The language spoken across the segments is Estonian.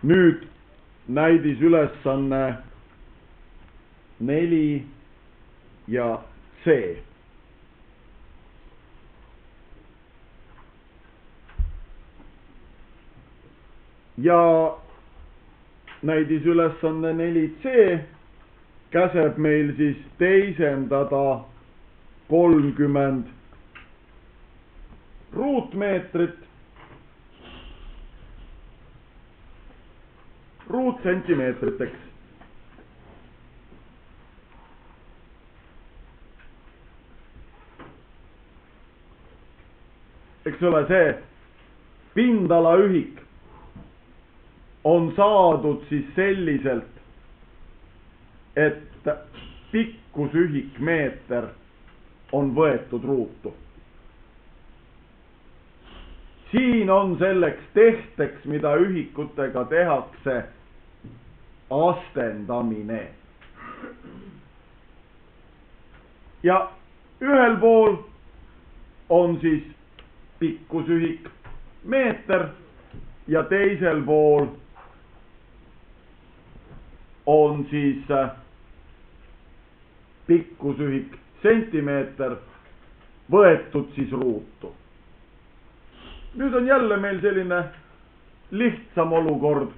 Nüüd näidisülesanne 4 ja C. Ja näidisülesanne 4C käseb meil siis teisendada 30 ruutmeetrit ruutsentimeetriteks. Eks ole, see pindalaühik on saadud siis selliselt, et pikkusühik meeter on võetud ruutu. Siin on selleks tehteks, mida ühikutega tehakse, astendamine. Ja ühel pool on siis pikkusühik meeter ja teisel pool on siis pikkusühik sentimeeter võetud siis ruutu. Nüüd on jälle meil selline lihtsam olukord.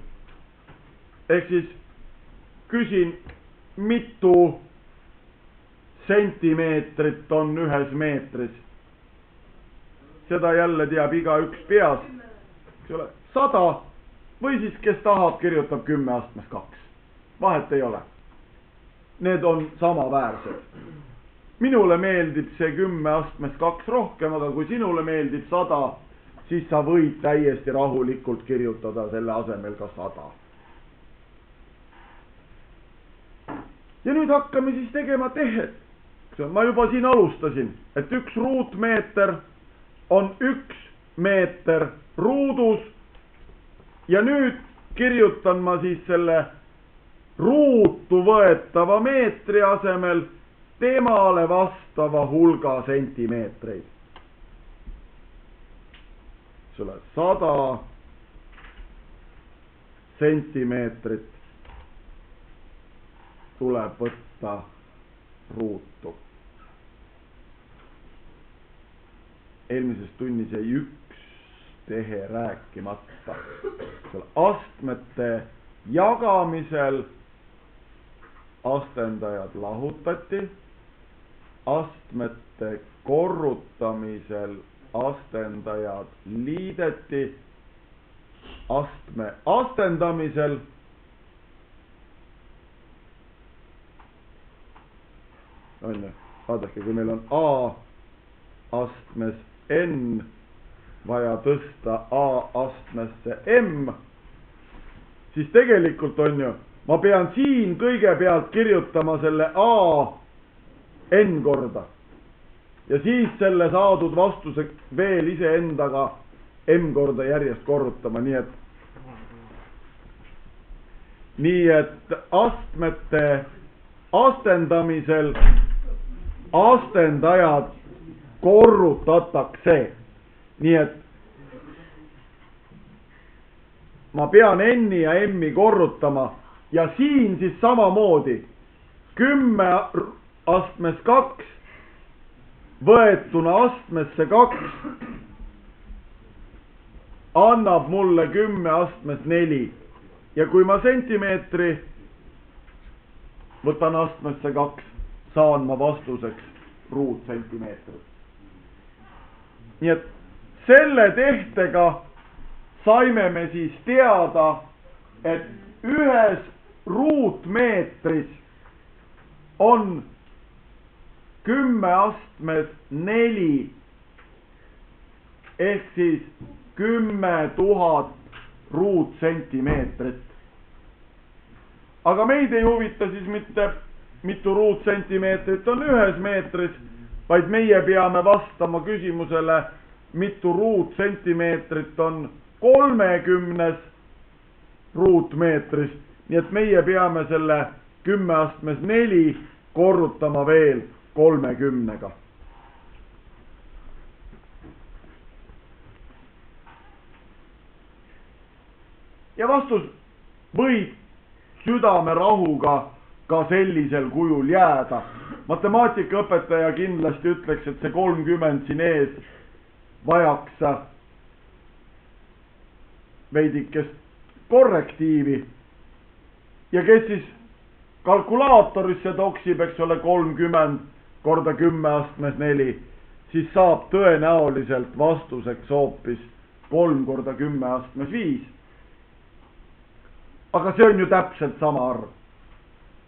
Ehk siis küsin, mitu sentimeetrit on ühes meetris. Seda jälle teab igaüks peas. 100 või siis kes tahab, kirjutab 10 astmes 2. Vahet ei ole. Need on samaväärsed. Minule meeldib see 10 astmes 2 rohkem, aga kui sinule meeldib 100, siis sa võid täiesti rahulikult kirjutada selle asemel ka 100. Ja nüüd hakkame siis tegema tehet. Ma juba siin alustasin, et 1 ruutmeeter on 1 meeter ruudus ja nüüd kirjutan ma siis selle ruutu võetava meetri asemel temale vastava hulga sentimeetreid. 100 sentimeetrit tuleb võtta ruutu. Eelmises tunnis jäi 1 tehe rääkimata. Astmete jagamisel astendajad lahutati, astmete korrutamisel astendajad liideti, astme astendamisel on ju, vaadake, kui meil on A astmes N vaja tõsta A astmesse M, siis tegelikult on ju, ma pean siin kõigepealt kirjutama selle A N korda ja siis selle saadud vastuse veel iseendaga M korda järjest korrutama, nii et astmete astendamisel astendajad korrutatakse. Nii et ma pean N-i ja M-i korrutama ja siin siis samamoodi 10 astmes 2 võetuna astmesse 2 annab mulle 10 astmes 4 ja kui ma sentimeetri võtan astmesse 2, saan ma vastuseks ruutsentimeetrit. Nii et selle tehtega saime me siis teada, et ühes ruutmeetris on 10 astmes 4 ehk siis 10 000 ruutsentimeetrit. Aga meid ei huvita siis mitte mitu ruutsentimeetrit on ühes meetris, vaid meie peame vastama küsimusele, mitu ruutsentimeetrit on 30 ruutmeetris. Nii et meie peame selle 10 astmes 4 korrutama veel 30-ga. Ja vastus võib südamerahuga ka sellisel kujul jääda. Matemaatikaõpetaja kindlasti ütleks, et see 30 siin ees vajaks veidikest korrektiivi. Ja kes siis kalkulaatorisse toksib, eks ole, 30 korda 10 astmes 4, siis saab tõenäoliselt vastuseks hoopis 3 korda 10 astmes 5. Aga see on ju täpselt sama arv.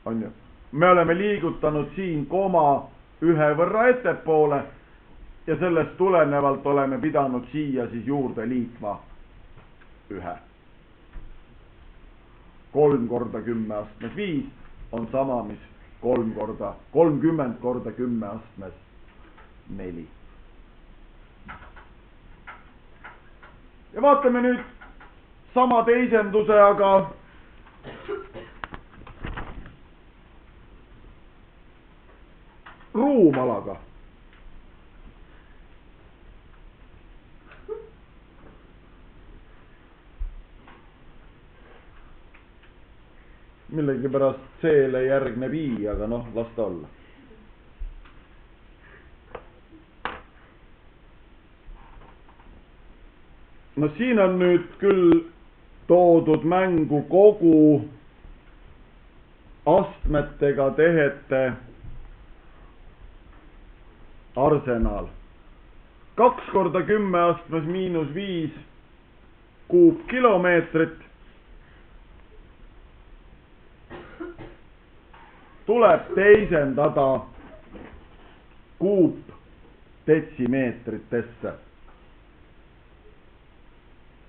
On ju? Me oleme liigutanud siin koma ühe võrra ettepoole ja sellest tulenevalt oleme pidanud siia siis juurde liitma ühe. 3 korda 10 astmes 5 on sama, mis 30 korda 10 astmes 4. Ja vaatame nüüd sama teisenduse, aga ruumalaga. Millegipärast C-le järgneb I, aga noh, las ta olla. No siin on nüüd küll toodud mängu kogu astmetega tehete arsenal. 2 korda 10 astmes miinus 5 kuupkilomeetrit tuleb teisendada kuupdetsimeetritesse.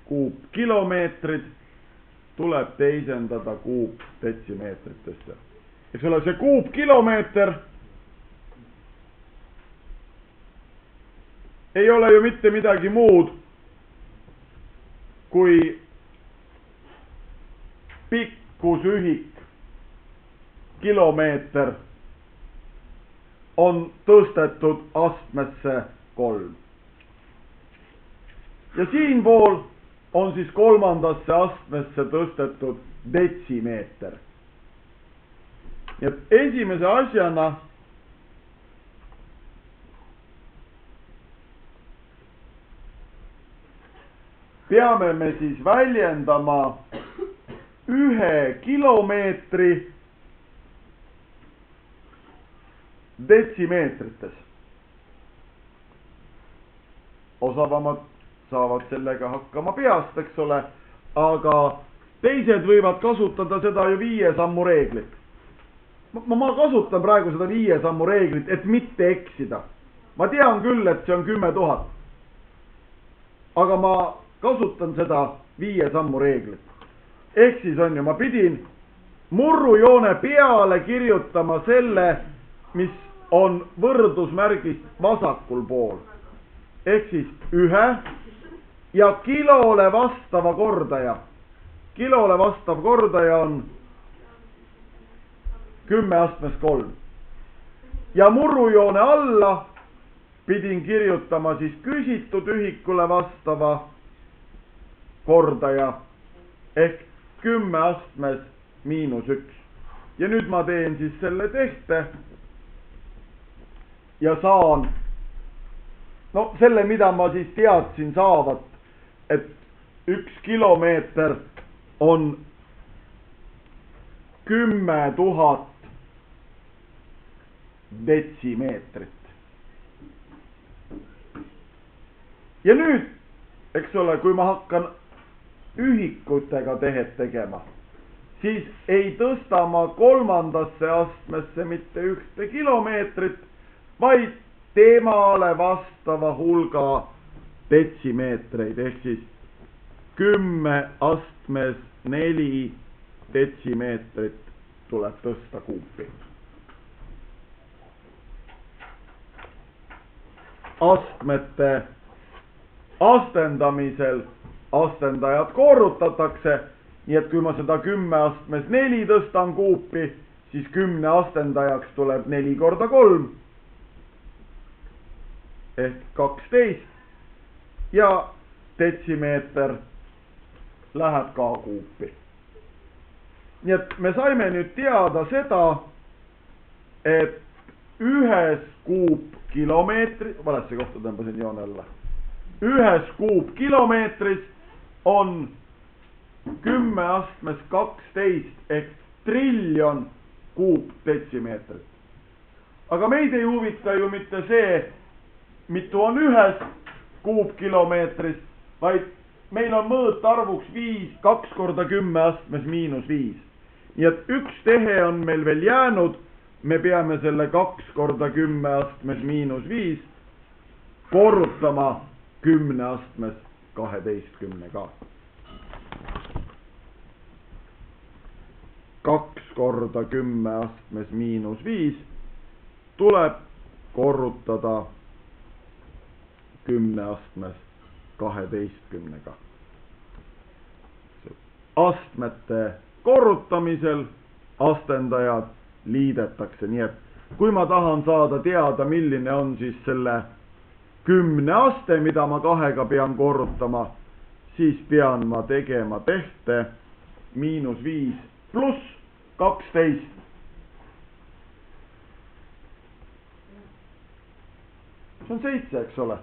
Kuupkilomeetrid tuleb teisendada kuupdetsimeetritesse. Eks ole, see kuupkilomeeter ei ole ju mitte midagi muud kui pikkusühik. Kilomeeter on tõstetud astmesse 3. Ja siinpool on siis kolmandasse astmesse tõstetud detsimeeter. Ja esimese asjana peame me siis väljendama 1 kilomeetri detsimeetrites. Osavamad saavad sellega hakkama peast, eks ole, aga teised võivad kasutada seda ju 5 sammu reeglit. Ma kasutan praegu seda 5 sammu reeglit, et mitte eksida. Ma tean küll, et see on 10 000. Aga ma kasutan seda 5 sammu reeglit. Ehk siis on ju, ma pidin murrujoone peale kirjutama selle, mis on võrdusmärgist vasakul pool. Ehk siis 1 ja kilole vastava kordaja. Kilole vastav kordaja on 10 astmes 3. Ja murrujoone alla pidin kirjutama siis küsitud ühikule vastava kordaja ehk 10 astmes miinus 1. Ja nüüd ma teen siis selle tehte ja saan selle, mida ma siis teadsin saavat, et 1 kilomeeter on 10 000 detsimeetrit. Ja nüüd, eks ole, kui ma hakkan ühikutega tehet tegema, siis ei tõsta ma kolmandasse astmesse mitte 1 kilomeetrit, vaid temale vastava hulga detsimeetreid, ehk siis 10 astmes 4 detsimeetrit tuleb tõsta kuupi. Astmete astendamisel astendajad korrutatakse, nii et kui ma seda 10 astmes 4 tõstan kuupi, siis 10 astendajaks tuleb 4 korda 3 ehk 12 ja detsimeeter läheb ka kuupi. nii et me saime nüüd teada seda, et ühes kuupkilomeetris, valesse kohta tõmbasin joone alla, ühes kuupkilomeetris on 10 astmes 12 ehk triljon kuupdetsimeetrit. Aga meid ei huvita ju mitte see, mitu on ühes kuupkilomeetris, vaid meil on mõõtarvuks 5, 2 korda 10 astmes miinus 5. Nii et üks tehe on meil veel jäänud, me peame selle 2 korda 10 astmes miinus 5 korrutama 10 astmes 12-ga. 2 korda 10 astmes miinus 5 tuleb korrutada 10 astmes 12-ga. Astmete korrutamisel astendajad liidetakse, nii et kui ma tahan saada teada, milline on siis selle 10 aste, mida ma 2-ga pean korrutama, siis pean ma tegema tehte -5 pluss 12. See on 7, eks ole.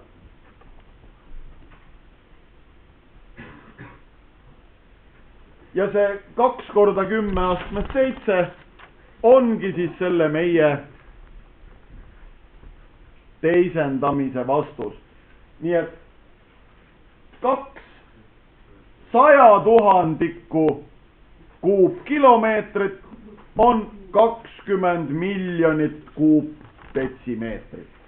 Ja see 2 korda 10 astmes 7 ongi siis selle meie teisendamise vastus. Nii et 2 100 000 kuupkilomeetrit on 20 miljonit kuupdetsimeetrit.